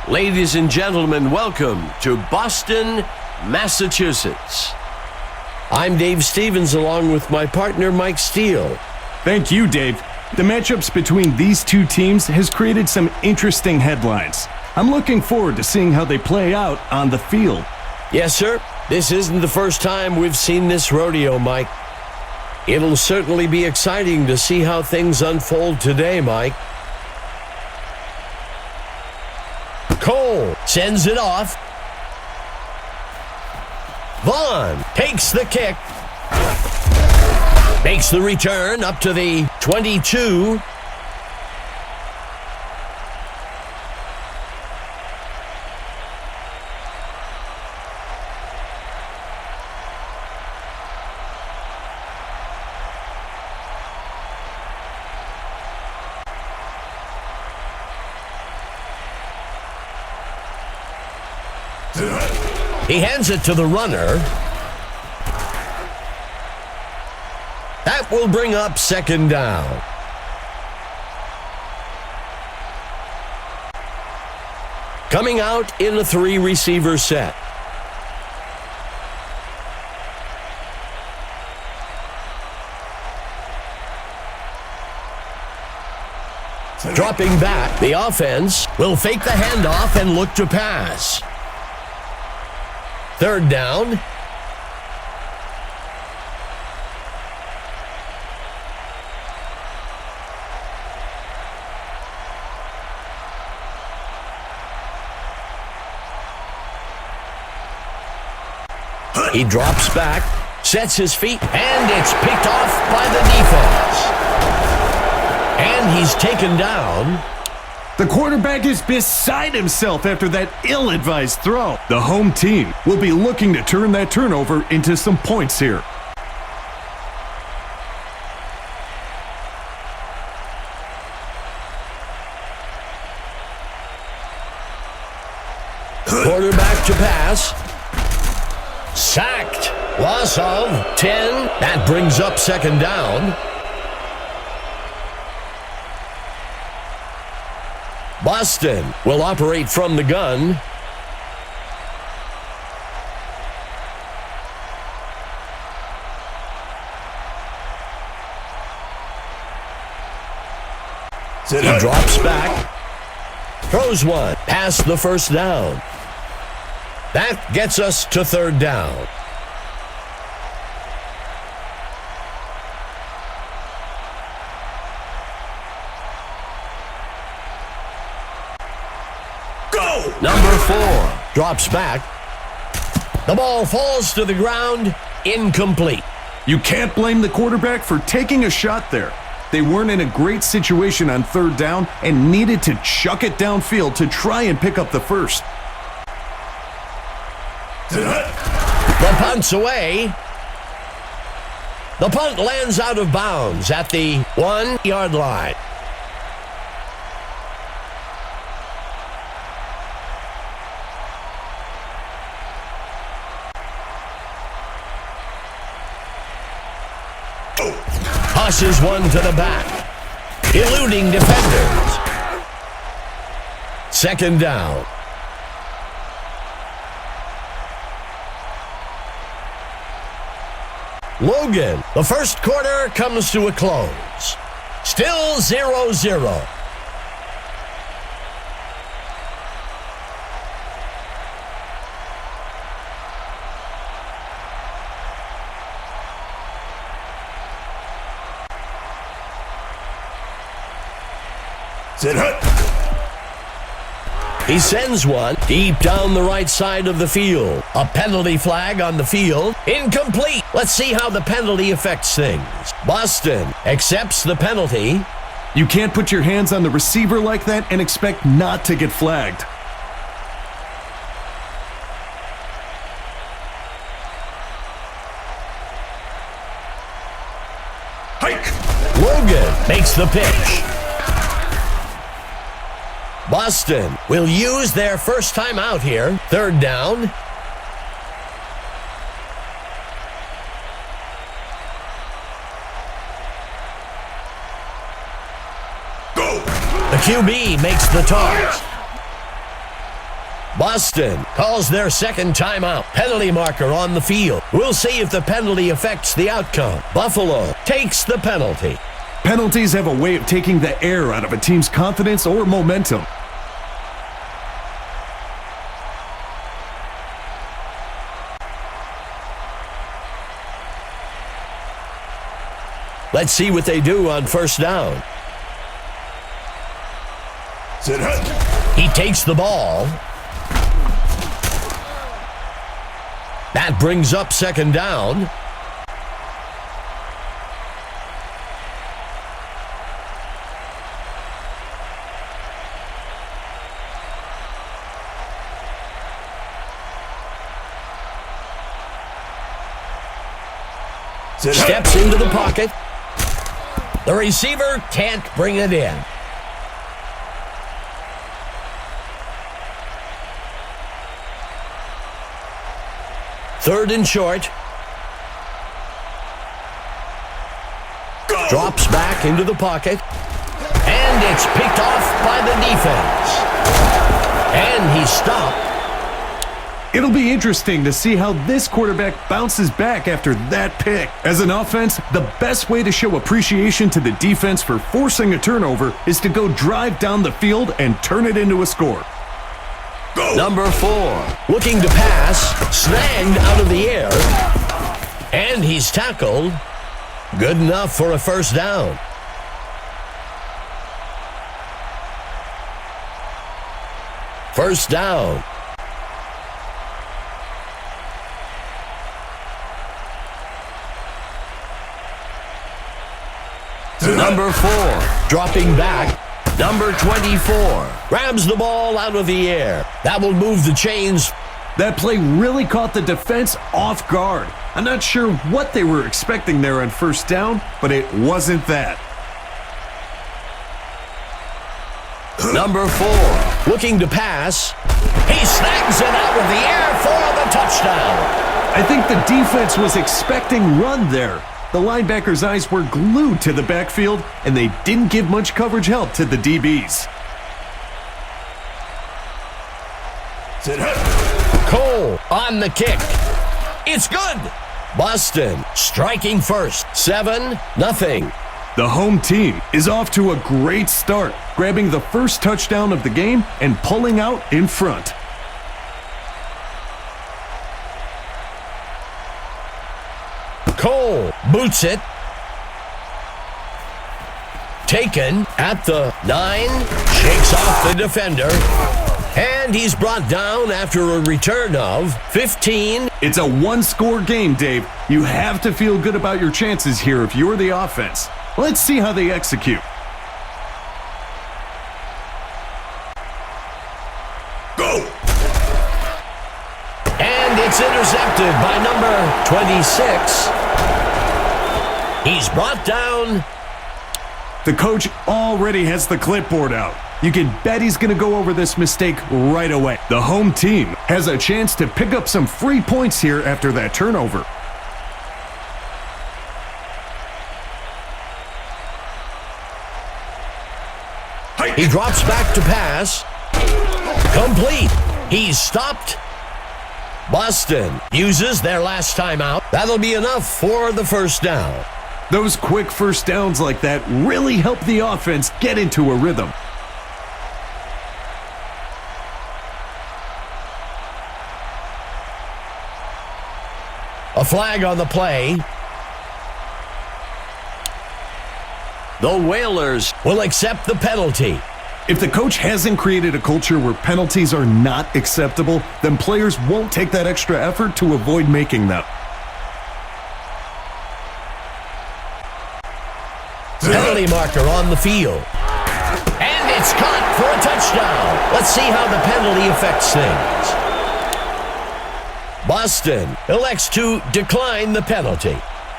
Ladies and gentlemen, welcome to Boston, Massachusetts. I'm Dave Stevens along with my partner Mike Steele. Thank you, Dave. The matchups between these two teams has created some interesting headlines. I'm looking forward to seeing how they play out on the field. Yes, sir. This isn't the first time we've seen this rodeo, Mike. It'll certainly be exciting to see how things unfold today, Mike. Cole sends it off. Vaughn takes the kick. Makes the return up to the 22. He hands it to the runner. That will bring up second down. Coming out in a 3-receiver set. Dropping back, the offense will fake the handoff and look to pass. Third down. He drops back, sets his feet, and it's picked off by the defense. And he's taken down. The quarterback is beside himself after that ill-advised throw. The home team will be looking to turn that turnover into some points here. Quarterback to pass. Sacked. Loss of 10. That brings up second down. Boston will operate from the gun. He drops back. Throws one. Past the first down. That gets us to third down. Number 4 drops back. The ball falls to the ground, incomplete. You can't blame the quarterback for taking a shot there. They weren't in a great situation on third down and needed to chuck it downfield to try and pick up the first. The punt's away. The punt lands out of bounds at the 1-yard line. Tosses one to the back, eluding defenders. Second down. Logan, the first quarter comes to a close. Still 0-0. He sends one deep down the right side of the field. A penalty flag on the field. Incomplete. Let's see how the penalty affects things. Boston accepts the penalty. You can't put your hands on the receiver like that and expect not to get flagged. Logan makes the pitch. Boston will use their first time out here. Third down. The QB makes the toss. Boston calls their second timeout. Penalty marker on the field. We'll see if the penalty affects the outcome. Buffalo takes the penalty. Penalties have a way of taking the air out of a team's confidence or momentum. Let's see what they do on first down. He takes the ball. That brings up second down. Steps into the pocket. The receiver can't bring it in. Third and short. Drops back into the pocket. And it's picked off by the defense. And he's stopped. It'll be interesting to see how this quarterback bounces back after that pick. As an offense, the best way to show appreciation to the defense for forcing a turnover is to go drive down the field and turn it into a score. Number 4, looking to pass, snagged out of the air, and he's tackled. Good enough for a first down. First down. Number 4, dropping back. Number 24, grabs the ball out of the air. That will move the chains. That play really caught the defense off guard. I'm not sure what they were expecting there on first down, but it wasn't that. Number 4, looking to pass. He snags it out of the air for the touchdown. I think the defense was expecting run there. The linebackers' eyes were glued to the backfield, and they didn't give much coverage help to the DBs. Cole on the kick. It's good. Boston striking first. 7-0. The home team is off to a great start, grabbing the first touchdown of the game and pulling out in front. Cole boots it. Taken at the 9. Shakes off the defender. And he's brought down after a return of 15. It's a one-score game, Dave. You have to feel good about your chances here if you're the offense. Let's see how they execute. Go! And it's intercepted by number 26. He's brought down. The coach already has the clipboard out. You can bet he's going to go over this mistake right away. The home team has a chance to pick up some free points here after that turnover. He drops back to pass. Complete. He's stopped. Boston uses their last timeout. That'll be enough for the first down. Those quick first downs like that really help the offense get into a rhythm. A flag on the play. The Whalers will accept the penalty. If the coach hasn't created a culture where penalties are not acceptable, then players won't take that extra effort to avoid making them. Penalty marker on the field. And it's caught for a touchdown. Let's see how the penalty affects things. Boston elects to decline the penalty.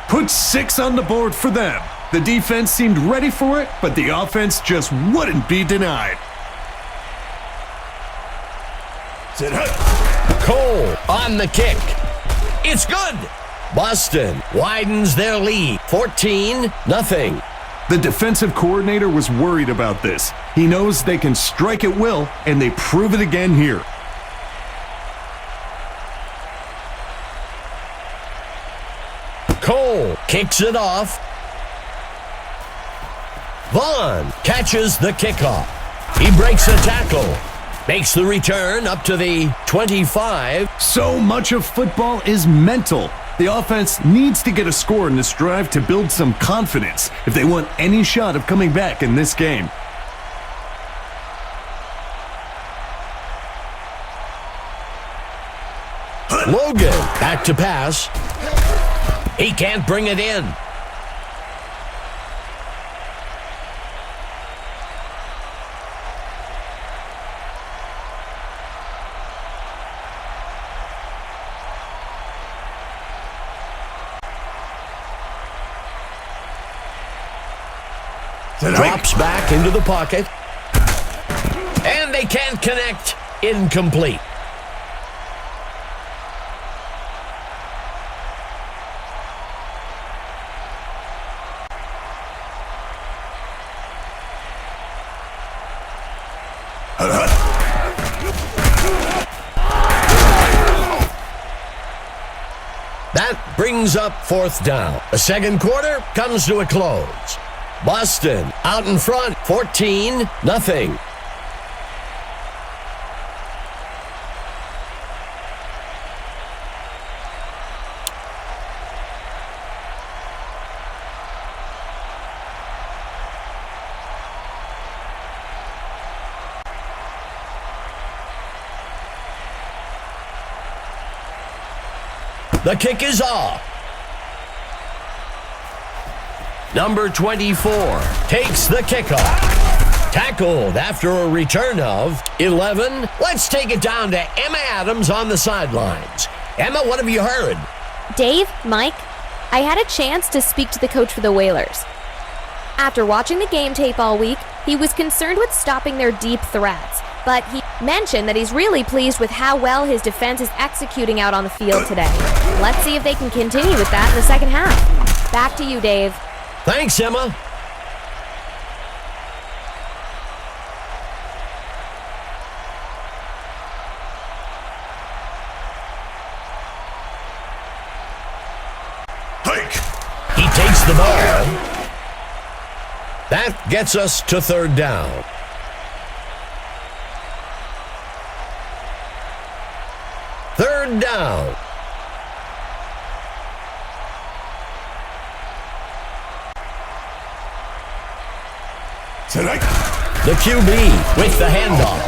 Put 6 on the board for them. The defense seemed ready for it, but the offense just wouldn't be denied. Cole on the kick. It's good. Boston widens their lead. 14-0. The defensive coordinator was worried about this. He knows they can strike at will, and they prove it again here. kicks it off. Vaughn catches the kickoff. He breaks a tackle. Makes the return up to the 25. So much of football is mental. The offense needs to get a score in this drive to build some confidence if they want any shot of coming back in this game. Logan back to pass. He can't bring it in. Drops back into the pocket. And they can't connect. Incomplete. That brings up fourth down. The second quarter comes to a close. Boston out in front, 14-0. The kick is off. Number 24 takes the kickoff. Tackled after a return of 11. Let's take it down to Emma Adams on the sidelines. Emma, what have you heard? Dave, Mike, I had a chance to speak to the coach for the Whalers. After watching the game tape all week, he was concerned with stopping their deep threats, but he mentioned that he's really pleased with how well his defense is executing out on the field today. Let's see if they can continue with that in the second half. Back to you, Dave. Thanks, Emma. He takes the ball. That gets us to third down. Third down. Tonight. The QB with the handoff.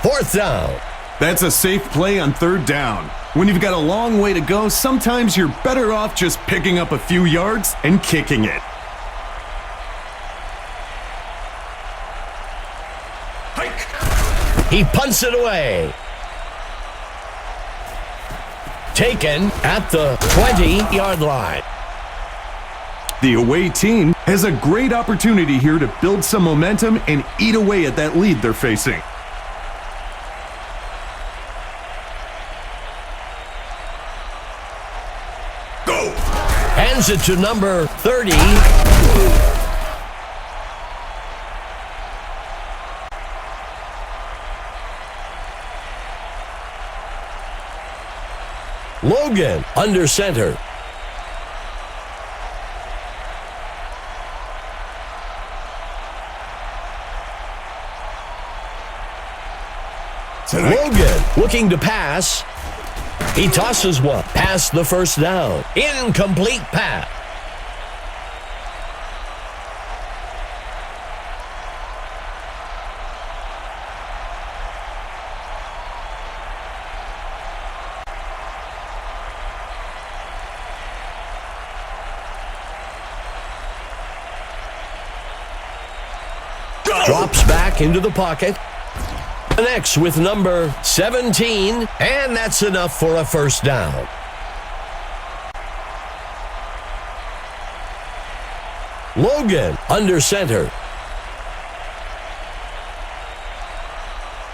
Fourth down. That's a safe play on third down. When you've got a long way to go, sometimes you're better off just picking up a few yards and kicking it. He punts it away. Taken at the 20-yard line. The away team has a great opportunity here to build some momentum and eat away at that lead they're facing. Go! Hands it to number 30. Logan under center. Logan looking to pass. He tosses one past the first down. Incomplete pass. Drops back into the pocket. Connects with number 17, and that's enough for a first down. Logan under center.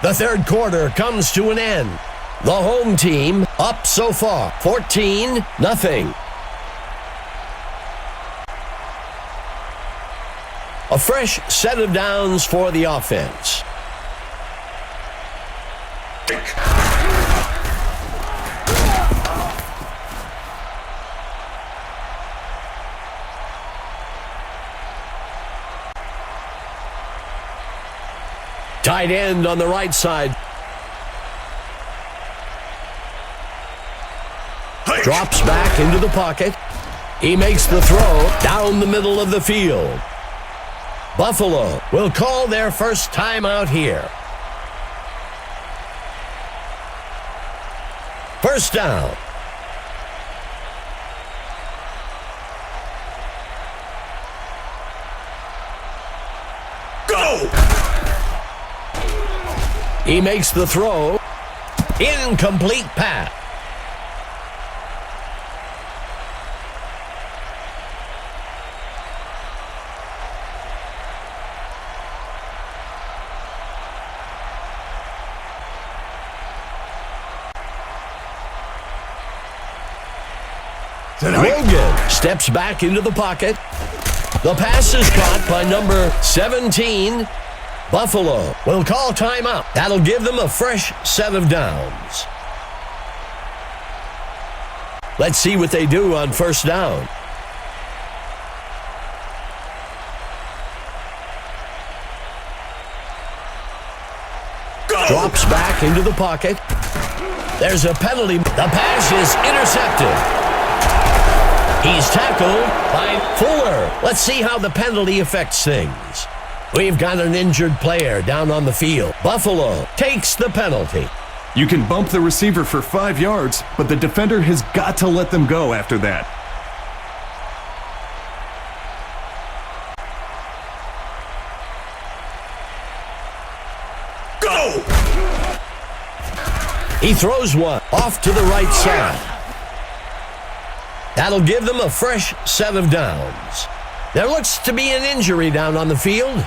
The third quarter comes to an end. The home team up so far, 14-0. A fresh set of downs for the offense. Tight end on the right side. Drops back into the pocket. He makes the throw down the middle of the field. Buffalo will call their first timeout here. First down. Go! He makes the throw. Incomplete pass. Logan steps back into the pocket. The pass is caught by number 17. Buffalo will call timeout. That'll give them a fresh set of downs. Let's see what they do on first down. Go! Drops back into the pocket. There's a penalty. The pass is intercepted. He's tackled by Fuller. Let's see how the penalty affects things. We've got an injured player down on the field. Buffalo takes the penalty. You can bump the receiver for 5 yards, but the defender has got to let them go after that. Go! He throws one off to the right side. That'll give them a fresh set of downs. There looks to be an injury down on the field.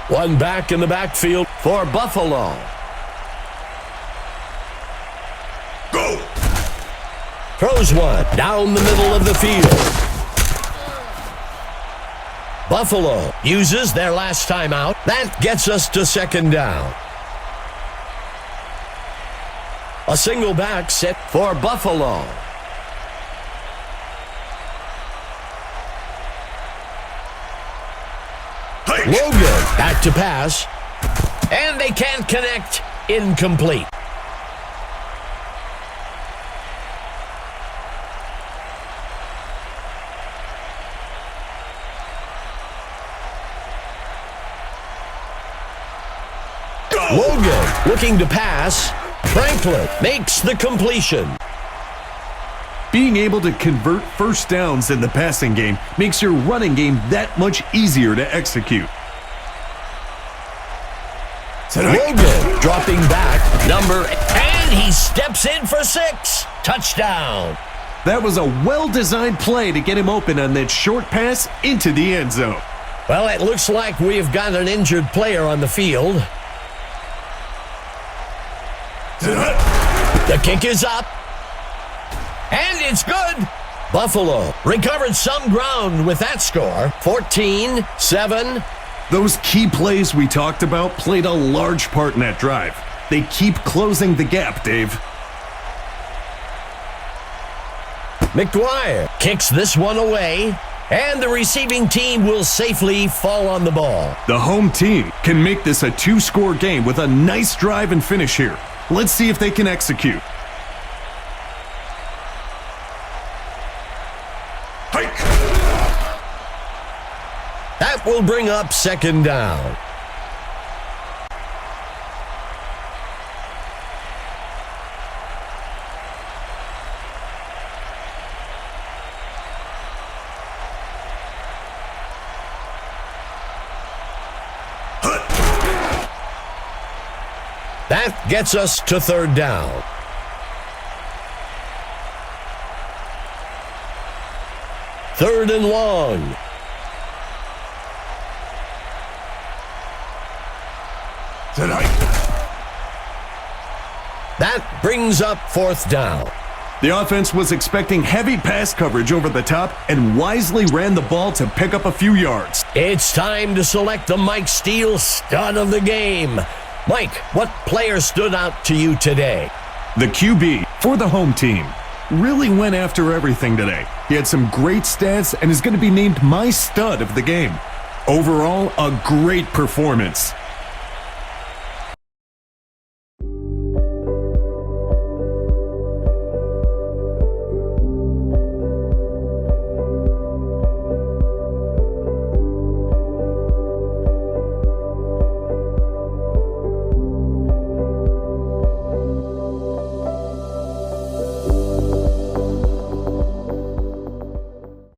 One back in the backfield for Buffalo. Go! Throws one down the middle of the field. Buffalo uses their last timeout. That gets us to second down. A single back set for Buffalo. Logan back to pass, and they can't connect. Incomplete. Go! Logan looking to pass. Franklin makes the completion. Being able to convert first downs in the passing game makes your running game that much easier to execute. Logan dropping back, and he steps in for 6. Touchdown. That was a well-designed play to get him open on that short pass into the end zone. Well, it looks like we've got an injured player on the field. The kick is up. And it's good. Buffalo recovered some ground with that score. 14-7. Those key plays we talked about played a large part in that drive. They keep closing the gap, Dave. McGuire kicks this one away, and the receiving team will safely fall on the ball. The home team can make this a 2-score game with a nice drive and finish here. Let's see if they can execute. That will bring up second down. That gets us to third down. Third and long. That brings up fourth down. The offense was expecting heavy pass coverage over the top and wisely ran the ball to pick up a few yards. It's time to select the Mike Steele stud of the game. Mike, what player stood out to you today? The QB for the home team really went after everything today. He had some great stats and is going to be named my stud of the game. Overall, a great performance.